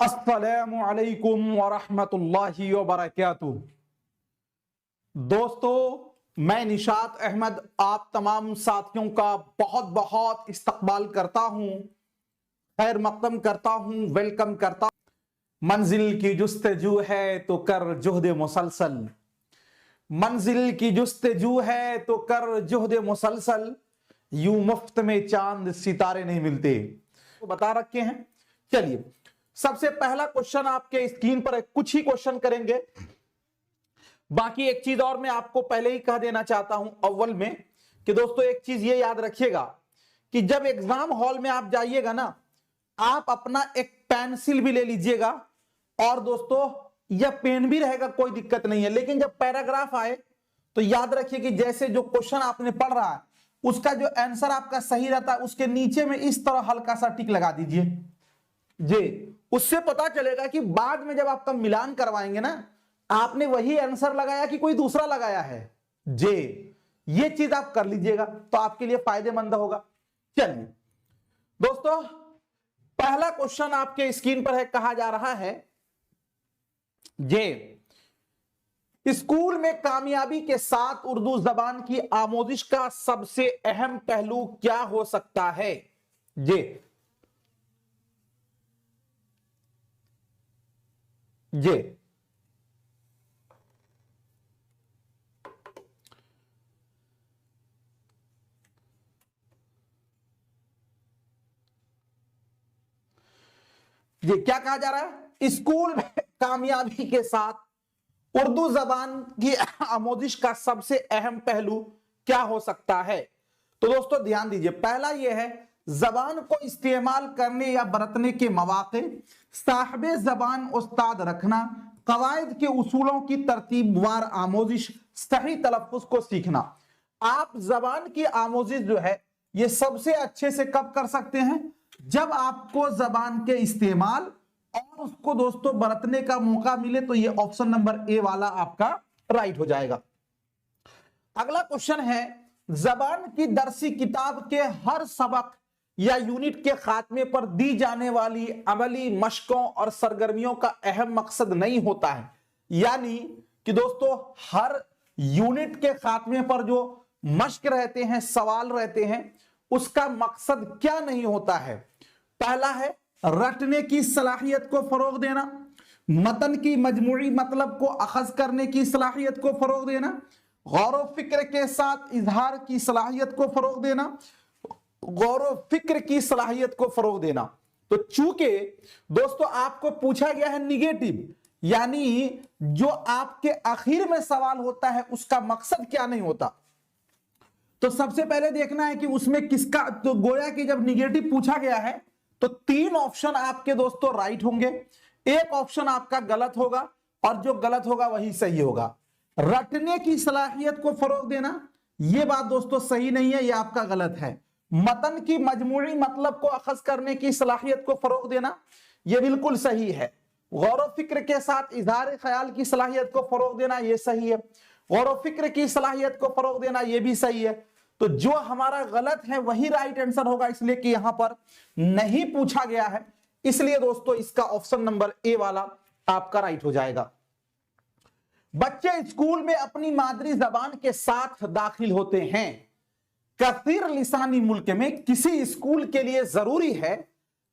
अस्सलामु अलैकुम वरहमतुल्लाहि वबरकातुहू। दोस्तों, मैं निशात अहमद आप तमाम साथियों का बहुत बहुत इस्तकबाल करता हूं, खैर मकदम करता हूं, वेलकम करता हूं। मंजिल की जुस्तजू है तो कर जुहद मुसलसल, मंजिल की जुस्तजू है तो कर जुहद मुसलसल, यूं मुफ्त में चांद सितारे नहीं मिलते, तो बता रखे हैं। चलिए, सबसे पहला क्वेश्चन आपके स्क्रीन पर है, कुछ ही क्वेश्चन करेंगे। बाकी एक चीज और मैं आपको पहले ही कह देना चाहता हूं अव्वल में कि दोस्तों एक चीज ये याद रखिएगा कि जब एग्जाम हॉल में आप जाइएगा ना, आप अपना एक पेंसिल भी ले लीजिएगा और दोस्तों यह पेन भी रहेगा, कोई दिक्कत नहीं है। लेकिन जब पैराग्राफ आए तो याद रखिए कि जैसे जो क्वेश्चन आपने पढ़ रहा है उसका जो आंसर आपका सही रहता है उसके नीचे में इस तरह हल्का सा टिक लगा दीजिए जी। उससे पता चलेगा कि बाद में जब आपका मिलान करवाएंगे ना, आपने वही आंसर लगाया कि कोई दूसरा लगाया है जे। ये चीज आप कर लीजिएगा तो आपके लिए फायदेमंद होगा। चलिए दोस्तों, पहला क्वेश्चन आपके स्क्रीन पर है, कहा जा रहा है जे स्कूल में कामयाबी के साथ उर्दू जबान की आमोजिश का सबसे अहम पहलू क्या हो सकता है? जे ये क्या कहा जा रहा है? स्कूल में कामयाबी के साथ उर्दू जबान की आमोजिश का सबसे अहम पहलू क्या हो सकता है? तो दोस्तों ध्यान दीजिए, पहला यह है जबान को इस्तेमाल करने या बरतने के मौके, साहिबे जबान उस्ताद रखना, कवायद के उसूलों की तरतीबवार आमोजिश, सही तलफ्फुज को सीखना। आप जबान की आमोजिश जो है ये सबसे अच्छे से कब कर सकते हैं? जब आपको जबान के इस्तेमाल और उसको दोस्तों बरतने का मौका मिले, तो ये ऑप्शन नंबर ए वाला आपका राइट हो जाएगा। अगला क्वेश्चन है, जबान की दरसी किताब के हर सबक या यूनिट के खात्मे पर दी जाने वाली अमली मशकों और सरगर्मियों का अहम मकसद नहीं होता है। यानी कि दोस्तों हर यूनिट के खात्मे पर जो मश्क रहते हैं, सवाल रहते हैं, उसका मकसद क्या नहीं होता है? पहला है रटने की सलाहियत को फरोग देना, मतन की मजमूई मतलब को अखज करने की सलाहियत को फरोग देना, गौर फिक्र के साथ इजहार की सलाहियत को फरोग देना, गौर फिक्र की सलाहियत को फरोग देना। तो चूंकि दोस्तों आपको पूछा गया है निगेटिव, यानी जो आपके आखिर में सवाल होता है उसका मकसद क्या नहीं होता, तो सबसे पहले देखना है कि उसमें किसका, तो गोया कि जब निगेटिव पूछा गया है तो तीन ऑप्शन आपके दोस्तों राइट होंगे, एक ऑप्शन आपका गलत होगा और जो गलत होगा वही सही होगा। रटने की सलाहियत को फरोग देना, यह बात दोस्तों सही नहीं है, यह आपका गलत है। मतन की मजमूई मतलब को अखज करने की सलाहियत को फरोग देना, यह बिल्कुल सही है। गौर फिक्र के साथ इजहार ख्याल की सलाहियत को फरोग देना, यह सही है। गौर फिक्र की सलाहियत को फरोग देना, यह भी सही है। तो जो हमारा गलत है वही राइट आंसर होगा, इसलिए कि यहां पर नहीं पूछा गया है, इसलिए दोस्तों इसका ऑप्शन नंबर ए वाला आपका राइट हो जाएगा। बच्चे स्कूल में अपनी मादरी जबान के साथ दाखिल होते हैं। कसीर लिसानी मुल्क में किसी स्कूल के लिए जरूरी है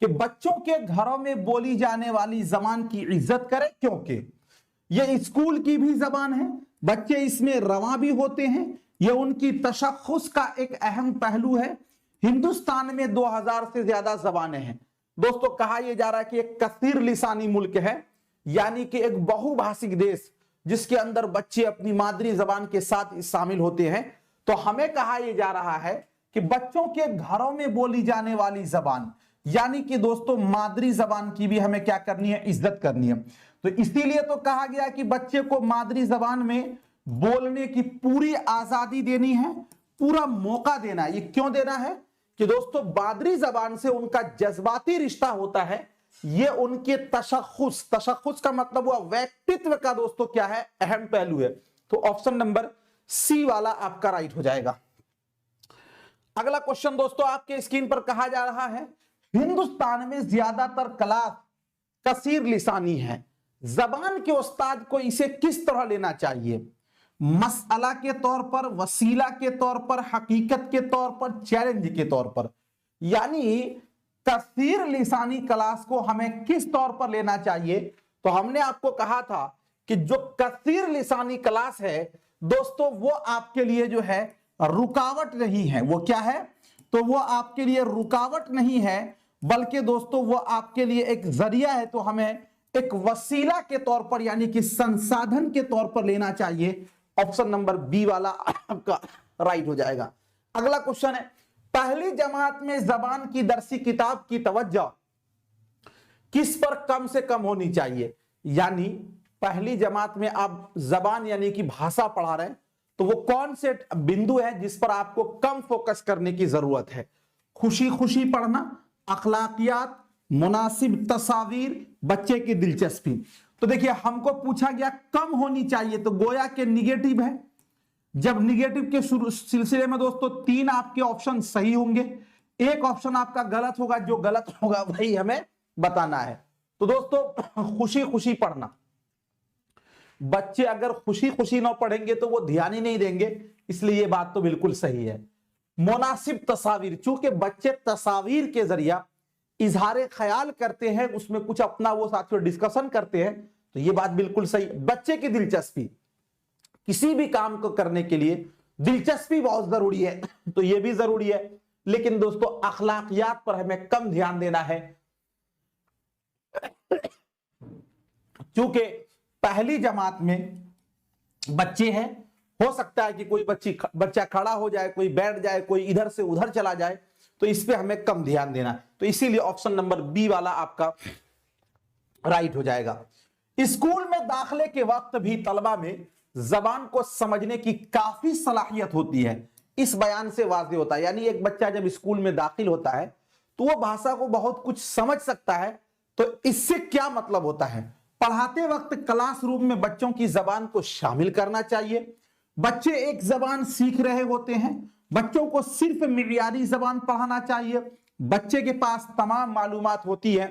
कि बच्चों के घरों में बोली जाने वाली जबान की इज्जत करें, क्योंकि यह स्कूल की भी जबान है, बच्चे इसमें रवा भी होते हैं, यह उनकी तशख्खुस का एक अहम पहलू है। हिंदुस्तान में 2000 से ज्यादा जबानें हैं। दोस्तों कहा यह जा रहा है कि एक कसीर लिसानी मुल्क है, यानी कि एक बहुभाषिक देश जिसके अंदर बच्चे अपनी मादरी जबान के साथ शामिल होते हैं। तो हमें कहा यह जा रहा है कि बच्चों के घरों में बोली जाने वाली जबान, यानी कि दोस्तों मादरी जबान की भी हमें क्या करनी है? इज्जत करनी है। तो इसीलिए तो कहा गया कि बच्चे को मादरी जबान में बोलने की पूरी आजादी देनी है, पूरा मौका देना है। ये क्यों देना है? कि दोस्तों मादरी जबान से उनका जज्बाती रिश्ता होता है, ये उनके तशख्खुस का मतलब हुआ व्यक्तित्व का दोस्तों क्या है? अहम पहलू है। तो ऑप्शन नंबर सी वाला आपका राइट हो जाएगा। अगला क्वेश्चन दोस्तों आपके स्क्रीन पर कहा जा रहा है, हिंदुस्तान में ज्यादातर क्लास कसीर लिसानी है, जबान के उस्ताद को इसे किस तरह लेना चाहिए? मसअला के तौर पर, वसीला के तौर पर, हकीकत के तौर पर, चैलेंज के तौर पर। यानी कसीर लिसानी क्लास को हमें किस तौर पर लेना चाहिए? तो हमने आपको कहा था कि जो कसीर लिसानी क्लास है दोस्तों, वो आपके लिए जो है रुकावट नहीं है। वो क्या है? तो वो आपके लिए रुकावट नहीं है, बल्कि दोस्तों वो आपके लिए एक जरिया है। तो हमें एक वसीला के तौर पर यानी कि संसाधन के तौर पर लेना चाहिए। ऑप्शन नंबर बी वाला आपका राइट हो जाएगा। अगला क्वेश्चन है, पहली जमात में जबान की दरसी किताब की तवज्जो किस पर कम से कम होनी चाहिए? यानी पहली जमात में आप जबान यानी कि भाषा पढ़ा रहे हैं, तो वो कौन से बिंदु है जिस पर आपको कम फोकस करने की जरूरत है? खुशी खुशी पढ़ना, अखलाकियात, मुनासिब तस्वीर, बच्चे की दिलचस्पी। तो देखिए हमको पूछा गया कम होनी चाहिए, तो गोया के निगेटिव है। जब निगेटिव के सिलसिले में दोस्तों 3 आपके ऑप्शन सही होंगे, एक ऑप्शन आपका गलत होगा। जो गलत होगा वही हमें बताना है। तो दोस्तों खुशी खुशी पढ़ना, बच्चे अगर खुशी खुशी ना पढ़ेंगे तो वो ध्यान ही नहीं देंगे, इसलिए ये बात तो बिल्कुल सही है। मुनासिब तस्वीर, चूंकि बच्चे तस्वीर के जरिया इजहार ख्याल करते हैं, उसमें कुछ अपना वो साथियों डिस्कशन करते हैं, तो ये बात बिल्कुल सही। बच्चे की दिलचस्पी, किसी भी काम को करने के लिए दिलचस्पी बहुत जरूरी है, तो ये भी जरूरी है। लेकिन दोस्तों अखलाकियात पर हमें कम ध्यान देना है, क्योंकि पहली जमात में बच्चे हैं, हो सकता है कि कोई बच्चा खड़ा हो जाए, कोई बैठ जाए, कोई इधर से उधर चला जाए, तो इस पे हमें कम ध्यान देना है। तो इसीलिए ऑप्शन नंबर बी वाला आपका राइट हो जाएगा। स्कूल में दाखिले के वक्त भी तलबा में जबान को समझने की काफी सलाहियत होती है, इस बयान से वाज़ेह होता है। यानी एक बच्चा जब स्कूल में दाखिल होता है तो वो भाषा को बहुत कुछ समझ सकता है। तो इससे क्या मतलब होता है? पढ़ाते वक्त क्लासरूम में बच्चों की जबान को शामिल करना चाहिए। बच्चे एक जबान सीख रहे होते हैं, बच्चों को सिर्फ मियारी जबान पढ़ाना चाहिए। बच्चे के पास तमाम मालूमात होती है,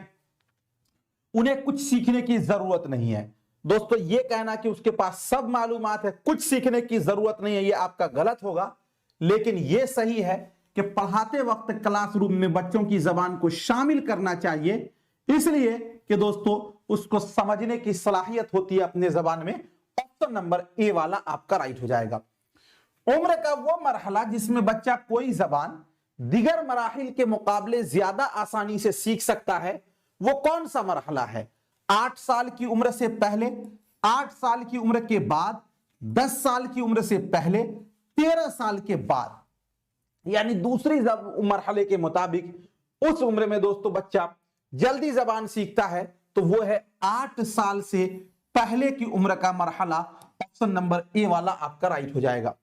उन्हें कुछ सीखने की जरूरत नहीं है। दोस्तों ये कहना कि उसके पास सब मालूमात है, कुछ सीखने की जरूरत नहीं है, ये आपका गलत होगा। लेकिन ये सही है कि पढ़ाते वक्त क्लासरूम में बच्चों की जबान को शामिल करना चाहिए, इसलिए कि दोस्तों उसको समझने की सलाहियत होती है अपने जबान में। ऑप्शन नंबर ए वाला आपका राइट हो जाएगा। उम्र का वो मरहला जिसमें बच्चा कोई जबान दिगर मराहिल के मुकाबले ज्यादा आसानी से सीख सकता है, वो कौन सा मरहला है? 8 साल की उम्र से पहले, 8 साल की उम्र के बाद, 10 साल की उम्र से पहले, 13 साल के बाद। यानी दूसरी मरहले के मुताबिक उस उम्र में दोस्तों बच्चा जल्दी जबान सीखता है, तो वो है 8 साल से पहले की उम्र का मरहला। ऑप्शन नंबर ए वाला आपका राइट हो जाएगा।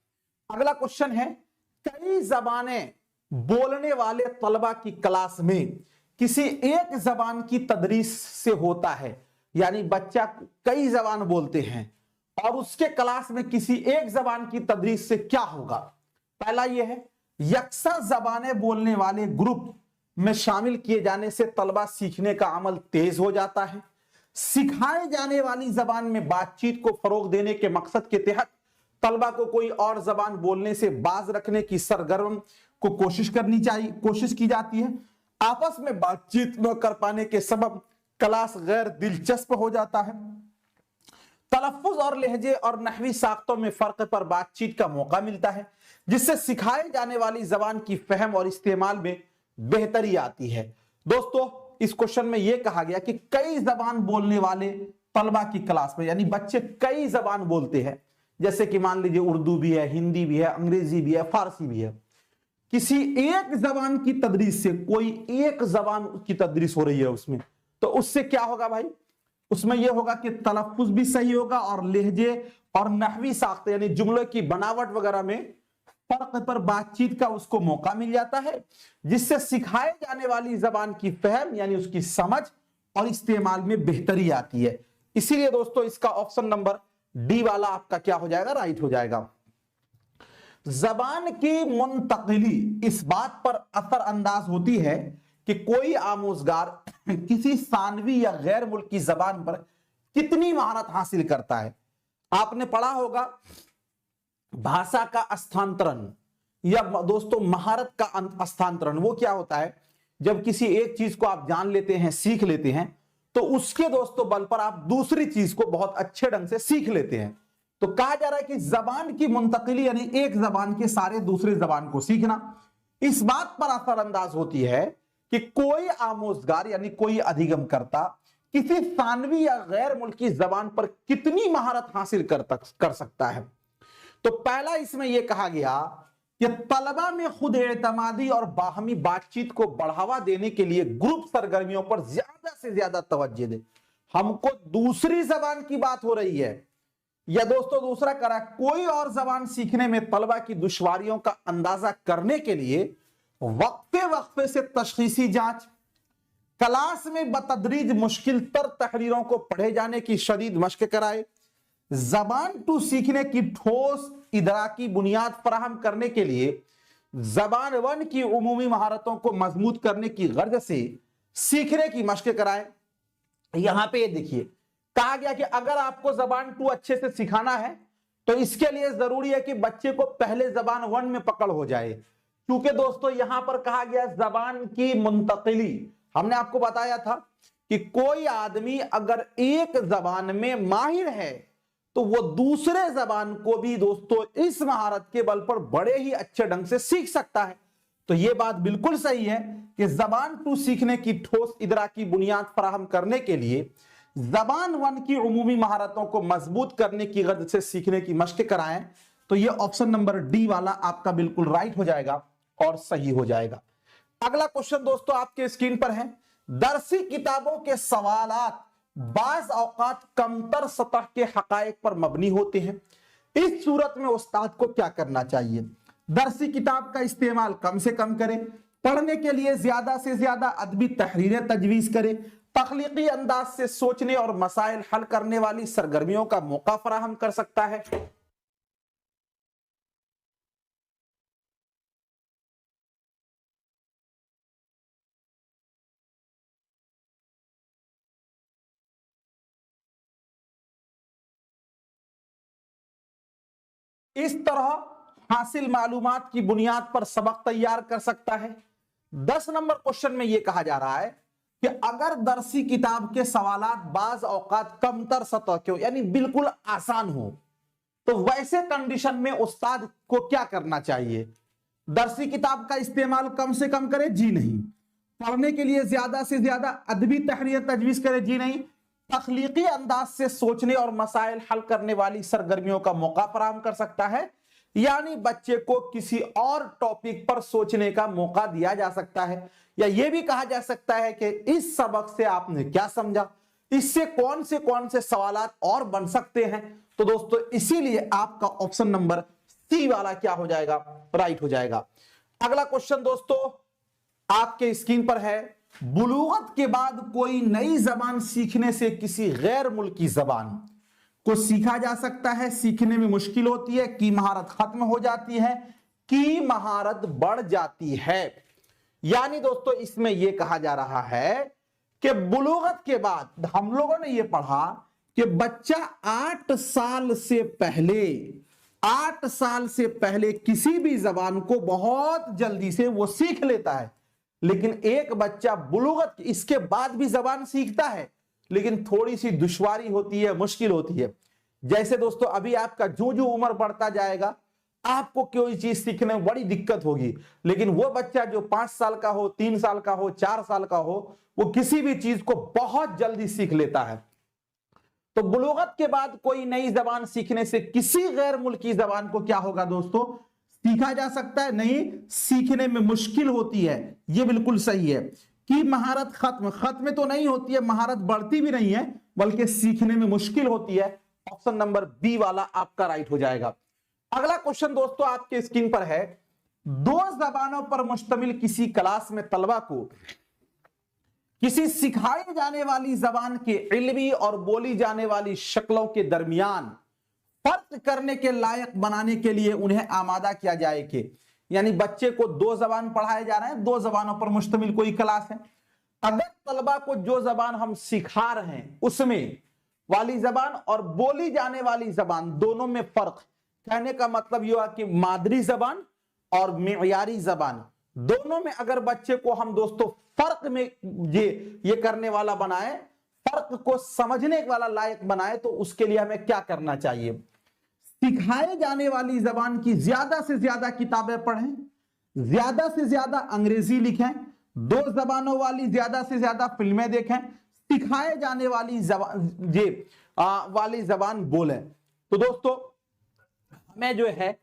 अगला क्वेश्चन है, कई जबानें बोलने वाले तलबा की क्लास में किसी एक जबान की तदरीस से होता है। यानी बच्चा कई जबान बोलते हैं और उसके क्लास में किसी एक जबान की तदरीस से क्या होगा? पहला यह है, यकसा जबानें बोलने वाले ग्रुप में शामिल किए जाने से तलबा सीखने का अमल तेज हो जाता है। सिखाए जाने वाली जबान में बातचीत को फरोग देने के मकसद के तहत तलबा को कोई और जबान बोलने से बाज रखने की सरगर्म को कोशिश की जाती है। आपस में बातचीत न कर पाने के सबब क्लास गैर दिलचस्प हो जाता है। तलफ्फुज और लहजे और नहवी साख्तों में फर्क पर बातचीत का मौका मिलता है, जिससे सिखाए जाने वाली जबान की फहम और इस्तेमाल में बेहतरी आती है। दोस्तों इस क्वेश्चन में यह कहा गया कि कई जबान बोलने वाले तलबा की क्लास में, यानी बच्चे कई जबान बोलते हैं, जैसे कि मान लीजिए उर्दू भी है, हिंदी भी है, अंग्रेजी भी है, फारसी भी है। किसी एक जबान की तदरीस से, कोई एक जबान की तदरीस हो रही है उसमें, तो उससे क्या होगा भाई? उसमें यह होगा कि तलफ्फुज भी सही होगा और लहजे और नहवी साख्त यानी जुमले की बनावट वगैरह में फर्क पर बातचीत का उसको मौका मिल जाता है, जिससे सिखाए जाने वाली जबान की फहम यानी उसकी समझ और इस्तेमाल में बेहतरी आती है। इसीलिए दोस्तों इसका ऑप्शन नंबर डी वाला आपका क्या हो जाएगा? राइट हो जाएगा। जबान की मुंतकिली इस बात पर असर अंदाज होती है कि कोई आमोजगार किसी सानवी या गैर मुल्की जबान पर कितनी महारत हासिल करता है। आपने पढ़ा होगा भाषा का स्थानांतरण या दोस्तों महारत का स्थानांतरण, वो क्या होता है, जब किसी एक चीज को आप जान लेते हैं, सीख लेते हैं, तो उसके दोस्तों बल पर आप दूसरी चीज को बहुत अच्छे ढंग से सीख लेते हैं। तो कहा जा रहा है कि जबान की मुंतकिली यानी एक जबान के सारे दूसरे जबान को सीखना इस बात पर असरअंदाज होती है कि कोई आमोजगार यानी कोई अधिगम करता किसी सानवी या गैर मुल्की जबान पर कितनी महारत हासिल कर सकता है। तो पहला इसमें यह कहा गया कि तलबा में खुद एतमादी और बाहमी बातचीत को बढ़ावा देने के लिए ग्रुप सरगर्मियों पर ज्यादा से ज्यादा तवज्जो दे। हमको दूसरी जबान की बात हो रही है या दोस्तों दूसरा करा कोई और जबान सीखने में तलबा की दुश्वारियों का अंदाजा करने के लिए वक्फे वक्फे से तशखीसी जांच, क्लास में बतदरीज मुश्किल तर तहरीरों को पढ़े जाने की शदीद मशक कराए, जबान टू सीखने की ठोस इदराकी बुनियाद फराहम करने के लिए जबान वन की उमूमी महारतों को मजबूत करने की गर्ज से सीखने की मशक कराए। यहां पे ये देखिए कहा गया कि अगर आपको जबान टू अच्छे से सिखाना है तो इसके लिए जरूरी है कि बच्चे को पहले जबान वन में पकड़ हो जाए, क्योंकि दोस्तों यहां पर कहा गया जबान की मुंतकिली। हमने आपको बताया था कि कोई आदमी अगर एक जबान में माहिर है तो वो दूसरे जबान को भी दोस्तों इस महारत के बल पर बड़े ही अच्छे ढंग से सीख सकता है। तो ये बात बिल्कुल सही है कि जबान टू सीखने की ठोस इदराकी बुनियाद फराहम करने के लिए जबान वन की उमूमी महारतों को मजबूत करने की गर्ज से सीखने की मशक कराएं। तो ये ऑप्शन नंबर डी वाला आपका बिल्कुल राइट हो जाएगा और सही हो जाएगा। अगला क्वेश्चन दोस्तों आपके स्क्रीन पर है, दरसी किताबों के सवालात बाज औकात कमतर सतह के हकायक पर मबनी होते हैं, इस सूरत में उस्ताद को क्या करना चाहिए? दरसी किताब का इस्तेमाल कम से कम करें, पढ़ने के लिए ज्यादा से ज्यादा अदबी तहरीरें तजवीज करें, तख्लीकी अंदाज से सोचने और मसाइल हल करने वाली सरगर्मियों का मौका फराहम कर सकता है। इस तरह हासिल मालूमात की बुनियाद पर सबक तैयार कर सकता है। 10 नंबर क्वेश्चन में यह कहा जा रहा है कि अगर दरसी किताब के सवालात बाज औकात कमतर सतह के यानी बिल्कुल आसान हो तो वैसे कंडीशन में उस्ताद को क्या करना चाहिए? दरसी किताब का इस्तेमाल कम से कम करे? जी नहीं। पढ़ने के लिए ज्यादा से ज्यादा अदबी तहरीर तजवीज करे? जी नहीं। तख्लीकी अंदाज से सोचने और मसाइल हल करने वाली सरगर्मियों का मौका फराहम कर सकता है, यानी बच्चे को किसी और टॉपिक पर सोचने का मौका दिया जा सकता है। या यह भी कहा जा सकता है कि इस सबक से आपने क्या समझा, इससे कौन से सवालात और बन सकते हैं। तो दोस्तों इसीलिए आपका ऑप्शन नंबर सी वाला क्या हो जाएगा? राइट हो जाएगा। अगला क्वेश्चन दोस्तों आपके स्क्रीन पर है, बुलूगत के बाद कोई नई जबान सीखने से किसी गैर मुल्की जबान को सीखा जा सकता है, सीखने में मुश्किल होती है, की महारत खत्म हो जाती है, की महारत बढ़ जाती है। यानी दोस्तों इसमें यह कहा जा रहा है कि बुलूगत के बाद हम लोगों ने यह पढ़ा कि बच्चा 8 साल से पहले किसी भी जबान को बहुत जल्दी से वो सीख लेता है, लेकिन एक बच्चा बुलूगत इसके बाद भी जबान सीखता है लेकिन थोड़ी सी दुश्वारी होती है, मुश्किल होती है। जैसे दोस्तों अभी आपका जो उम्र बढ़ता जाएगा आपको कोई चीज सीखने में बड़ी दिक्कत होगी, लेकिन वो बच्चा जो 5 साल का हो, 3 साल का हो, 4 साल का हो, वो किसी भी चीज को बहुत जल्दी सीख लेता है। तो बुलूगत के बाद कोई नई जबान सीखने से किसी गैर मुल्की जबान को क्या होगा दोस्तों? सीखा जा सकता है? नहीं, सीखने में मुश्किल होती है। यह बिल्कुल सही है कि महारत खत्म तो नहीं होती है, महारत बढ़ती भी नहीं है, बल्कि सीखने में मुश्किल होती है। ऑप्शन नंबर बी वाला आपका राइट हो जाएगा। अगला क्वेश्चन दोस्तों आपके स्क्रीन पर है, 2 जबानों पर मुश्तमिल किसी क्लास में तलबा को किसी सिखाई जाने वाली जबान के इल्मी और बोली जाने वाली शक्लों के दरमियान फर्क करने के लायक बनाने के लिए उन्हें आमादा किया जाए कि यानी बच्चे को 2 जबान पढ़ाए जा रहे हैं, 2 जबानों पर मुश्तमिल कोई क्लास है। अगर तलबा को जो जबान हम सिखा रहे हैं उसमें वाली जबान और बोली जाने वाली जबान दोनों में फर्क, कहने का मतलब यह कि मादरी जबान और मियारी जबान दोनों में अगर बच्चे को हम दोस्तों फर्क में ये करने वाला बनाए, फर्क को समझने वाला लायक बनाए, तो उसके लिए हमें क्या करना चाहिए? सिखाए जाने वाली जबान की ज्यादा से ज्यादा किताबें पढ़ें, ज्यादा से ज्यादा अंग्रेजी लिखें, 2 जबानों वाली ज्यादा से ज्यादा फिल्में देखें, सिखाए जाने वाली जबान बोलें। तो दोस्तों हमें जो है,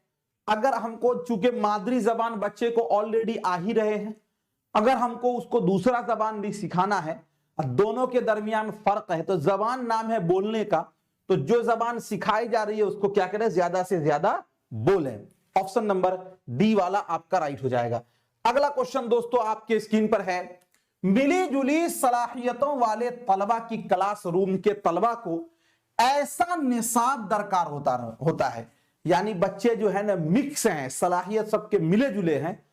अगर हमको चूंकि मादरी जबान बच्चे को ऑलरेडी आ ही रहे हैं, अगर हमको उसको दूसरा जबान भी सिखाना है, दोनों के दरमियान फर्क है, तो जबान नाम है बोलने का, तो जो जबान सिखाई जा रही है उसको क्या करें? ज्यादा से ज्यादा बोलें। ऑप्शन नंबर डी वाला आपका राइट हो जाएगा। अगला क्वेश्चन दोस्तों आपके स्क्रीन पर है, मिली जुली सलाहियतों वाले तलबा की क्लास रूम के तलबा को ऐसा निसाब दरकार होता है, यानी बच्चे जो है ना मिक्स हैं, सलाहियत सबके मिले जुले हैं,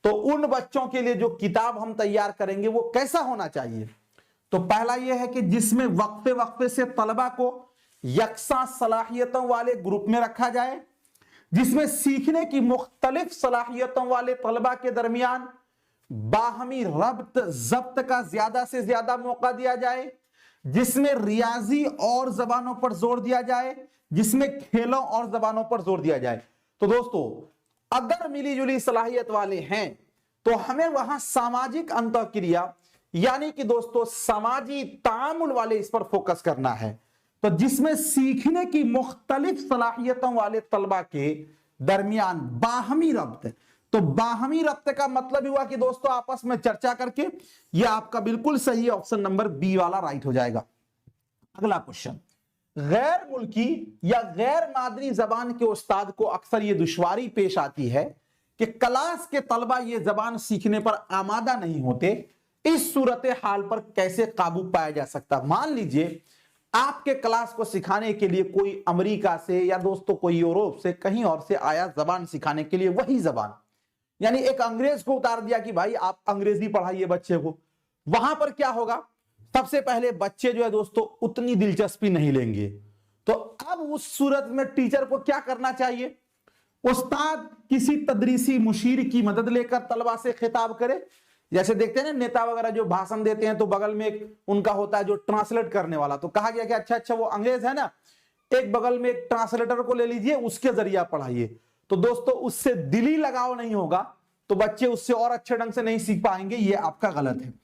तो उन बच्चों के लिए जो किताब हम तैयार करेंगे वो कैसा होना चाहिए? तो पहला यह है कि जिसमें वक्फे वक्फे से तलबा को यकसा सलाहियतों वाले ग्रुप में रखा जाए, जिसमें सीखने की मुख्तलिफ सलाहियतों वाले तलबा के दरमियान बाहमी रब्त जब्त का ज्यादा से ज्यादा मौका दिया जाए, जिसमें रियाजी और जबानों पर जोर दिया जाए, जिसमें खेलों और जबानों पर जोर दिया जाए। तो दोस्तों अगर मिली जुली सलाहियत वाले हैं तो हमें वहां सामाजिक अंतःक्रिया यानी कि दोस्तों समाजी तामुल वाले इस पर फोकस करना है, तो जिसमें सीखने की मुख्तलिफ सलाहियतों वाले तलबा के दरमियान बाहमी रब्त, तो बाहमी रब्त का मतलब हुआ कि दोस्तों आपस में चर्चा करके, यह आपका बिल्कुल सही ऑप्शन नंबर बी वाला राइट हो जाएगा। अगला क्वेश्चन, गैर मुल्की या गैर मादरी जबान के उस्ताद को अक्सर यह दुश्वारी पेश आती है कि क्लास के तलबा ये जबान सीखने पर आमादा नहीं होते, इस सूरत हाल पर कैसे काबू पाया जा सकता? मान लीजिए आपके क्लास को सिखाने के लिए कोई अमेरिका से या दोस्तों कोई यूरोप से कहीं और से आया जबान सिखाने के लिए, वही जबान, यानी एक अंग्रेज को उतार दिया कि भाई आप अंग्रेजी पढ़ाइए बच्चे को। वहां पर क्या होगा? सबसे पहले बच्चे जो है दोस्तों उतनी दिलचस्पी नहीं लेंगे, तो अब उस सूरत में टीचर को क्या करना चाहिए? उस्ताद किसी तदरीसी मुशीर की मदद लेकर तलबा से खिताब करे। जैसे देखते हैं ना नेता वगैरह जो भाषण देते हैं तो बगल में एक उनका होता है जो ट्रांसलेट करने वाला, तो कहा गया कि अच्छा वो अंग्रेज है ना, एक बगल में एक ट्रांसलेटर को ले लीजिए, उसके जरिए पढ़ाइए। तो दोस्तों उससे दिली लगाव नहीं होगा तो बच्चे उससे और अच्छे ढंग से नहीं सीख पाएंगे, ये आपका गलत है।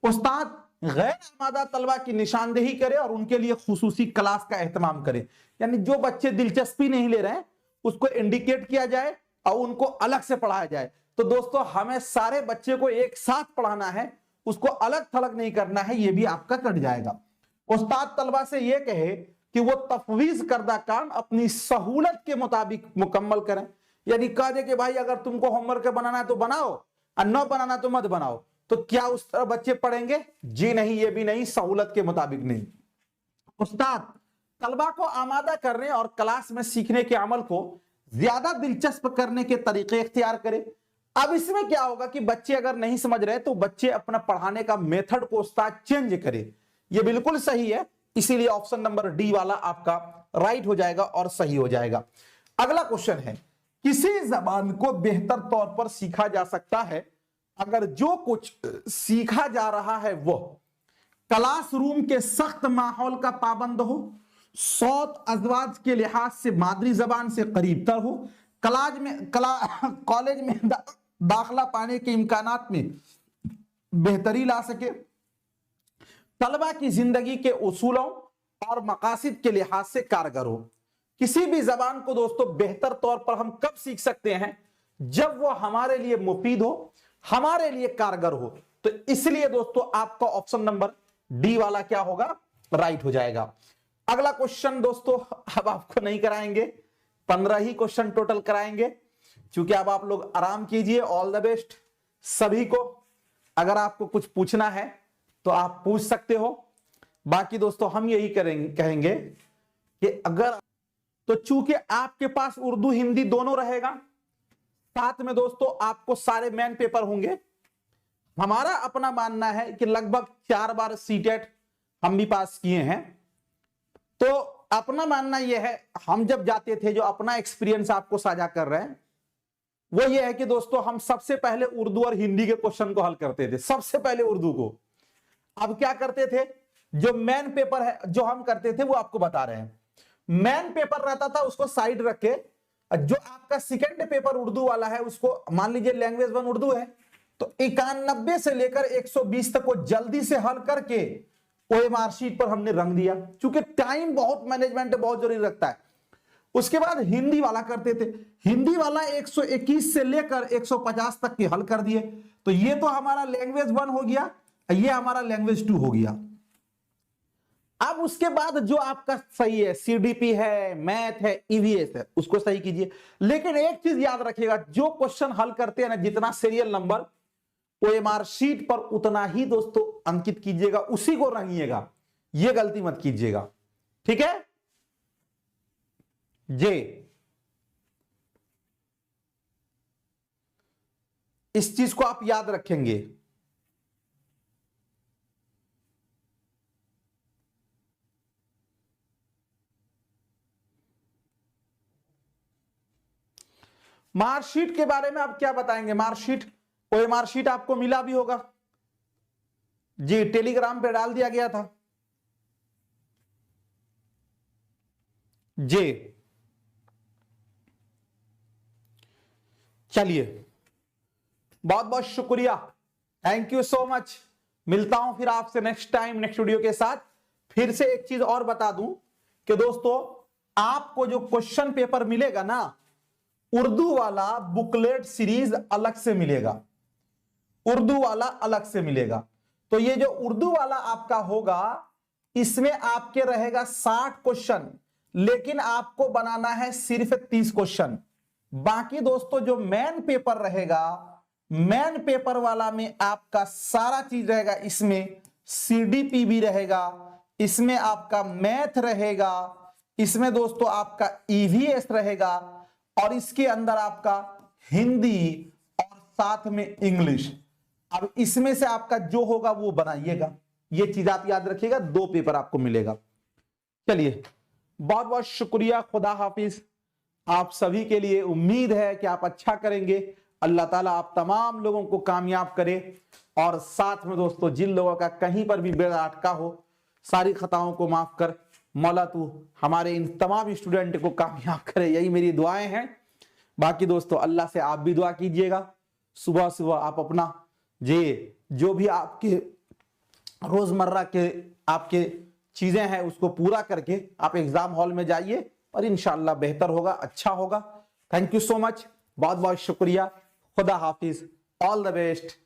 उस्ताद गैर आमादा तलबा की निशानदेही करे और उनके लिए खुसूसी क्लास का एहतमाम करे, यानी जो बच्चे दिलचस्पी नहीं ले रहे हैं उसको इंडिकेट किया जाए और उनको अलग से पढ़ाया जाए। तो दोस्तों हमें सारे बच्चे को एक साथ पढ़ाना है, उसको अलग थलग नहीं करना है, ये भी आपका कट जाएगा। उस्ताद तलबा से ये कहे कि वो तफवीज करदा काम अपनी सहूलत के मुताबिक मुकम्मल करें, यानी कह दे कि भाई अगर तुमको होमवर्क बनाना है तो बनाओ और न बनाना तो मत बनाओ, तो क्या उस तरह बच्चे पढ़ेंगे? जी नहीं, ये भी नहीं, सहूलत के मुताबिक नहीं। उस्ताद तलबा को आमादा करने और क्लास में सीखने के अमल को ज्यादा दिलचस्प करने के तरीके इख्तियार करे। अब इसमें क्या होगा कि बच्चे अगर नहीं समझ रहे तो बच्चे अपना पढ़ाने का मेथड को उस्ताद चेंज करे, ये बिल्कुल सही है, इसीलिए ऑप्शन नंबर डी वाला आपका राइट हो जाएगा और सही हो जाएगा। अगला क्वेश्चन है, किसी जबान को बेहतर तौर पर सीखा जा सकता है अगर जो कुछ सीखा जा रहा है वो क्लासरूम के सख्त माहौल का पाबंद हो, सौत अजवाज के लिहाज से मादरी जबान से करीब तर हो, कॉलेज में दाखला पाने के इम्कानात में बेहतरी ला सके, तलबा की जिंदगी के उसूलों और मकासिद के लिहाज से कारगर हो। किसी भी जबान को दोस्तों बेहतर तौर पर हम कब सीख सकते हैं? जब वो हमारे लिए मुफीद हो, हमारे लिए कारगर हो। तो इसलिए दोस्तों आपका ऑप्शन नंबर डी वाला क्या होगा? राइट हो जाएगा। अगला क्वेश्चन दोस्तों अब आपको नहीं कराएंगे, 15 ही क्वेश्चन टोटल कराएंगे, क्योंकि अब आप लोग आराम कीजिए। ऑल द बेस्ट सभी को। अगर आपको कुछ पूछना है तो आप पूछ सकते हो। बाकी दोस्तों हम यही कहेंगे कि अगर तो चूंकि आपके पास उर्दू हिंदी दोनों रहेगा, साथ में दोस्तों आपको सारे मेन पेपर होंगे। हमारा अपना मानना है कि लगभग 4 बार सीटेट हम भी पास किए हैं, तो अपना मानना यह है, हम जब जाते थे, जो अपना एक्सपीरियंस आपको साझा कर रहे हैं वो ये है कि दोस्तों हम सबसे पहले उर्दू और हिंदी के क्वेश्चन को हल करते थे, सबसे पहले उर्दू को। अब क्या करते थे, जो मेन पेपर है जो हम करते थे वो आपको बता रहे हैं। मेन पेपर रहता था उसको साइड रख के, जो आपका सेकंड पेपर उर्दू वाला है उसको मान लीजिए लैंग्वेज 1 उर्दू है, तो 91 से लेकर 120 तक को जल्दी से हल करके ओएमआर शीट पर हमने रंग दिया, क्योंकि टाइम बहुत मैनेजमेंट बहुत जरूरी रखता है। उसके बाद हिंदी वाला करते थे, हिंदी वाला 121 से लेकर 150 तक के हल कर दिए। तो ये तो हमारा लैंग्वेज 1 हो गया, ये हमारा लैंग्वेज 2 हो गया। अब उसके बाद जो आपका सही है, सीडीपी है, मैथ है, ईवीएस है, उसको सही कीजिए। लेकिन एक चीज याद रखिएगा, जो क्वेश्चन हल करते हैं ना, जितना सीरियल नंबर ओएमआर शीट पर उतना ही दोस्तों अंकित कीजिएगा, उसी को रंगिएगा, ये गलती मत कीजिएगा, ठीक है जे। इस चीज को आप याद रखेंगे। मार्कशीट के बारे में आप क्या बताएंगे? मार्कशीट, कोई मार्कशीट आपको मिला भी होगा जी, टेलीग्राम पे डाल दिया गया था जी। चलिए, बहुत बहुत शुक्रिया, थैंक यू सो मच। मिलता हूं फिर आपसे नेक्स्ट टाइम नेक्स्ट वीडियो के साथ। फिर से एक चीज और बता दूं कि दोस्तों आपको जो क्वेश्चन पेपर मिलेगा ना, उर्दू वाला बुकलेट सीरीज अलग से मिलेगा, उर्दू वाला अलग से मिलेगा। तो ये जो उर्दू वाला आपका होगा, इसमें आपके रहेगा 60 क्वेश्चन, लेकिन आपको बनाना है सिर्फ 30 क्वेश्चन। बाकी दोस्तों जो मेन पेपर रहेगा, मेन पेपर वाला में आपका सारा चीज रहेगा, इसमें सीडीपी भी रहेगा, इसमें आपका मैथ रहेगा, इसमें दोस्तों आपका ईवीएस रहेगा, और इसके अंदर आपका हिंदी और साथ में इंग्लिश। अब इसमें से आपका जो होगा वो बनाइएगा, ये चीज आप याद रखिएगा, 2 पेपर आपको मिलेगा। चलिए, बहुत बहुत शुक्रिया, खुदा हाफिज। आप सभी के लिए उम्मीद है कि आप अच्छा करेंगे। अल्लाह ताला आप तमाम लोगों को कामयाब करे, और साथ में दोस्तों जिन लोगों का कहीं पर भी बेड़ा अटका हो, सारी खताओं को माफ कर मौला तू हमारे इन तमाम स्टूडेंट को कामयाब करे, यही मेरी दुआएं हैं। बाकी दोस्तों अल्लाह से आप भी दुआ कीजिएगा, सुबह सुबह आप अपना जो भी आपके रोजमर्रा के आपके चीजें हैं उसको पूरा करके आप एग्जाम हॉल में जाइए, और इंशाअल्लाह बेहतर होगा, अच्छा होगा। थैंक यू सो मच, बहुत बहुत शुक्रिया, खुदा हाफिज, ऑल द बेस्ट।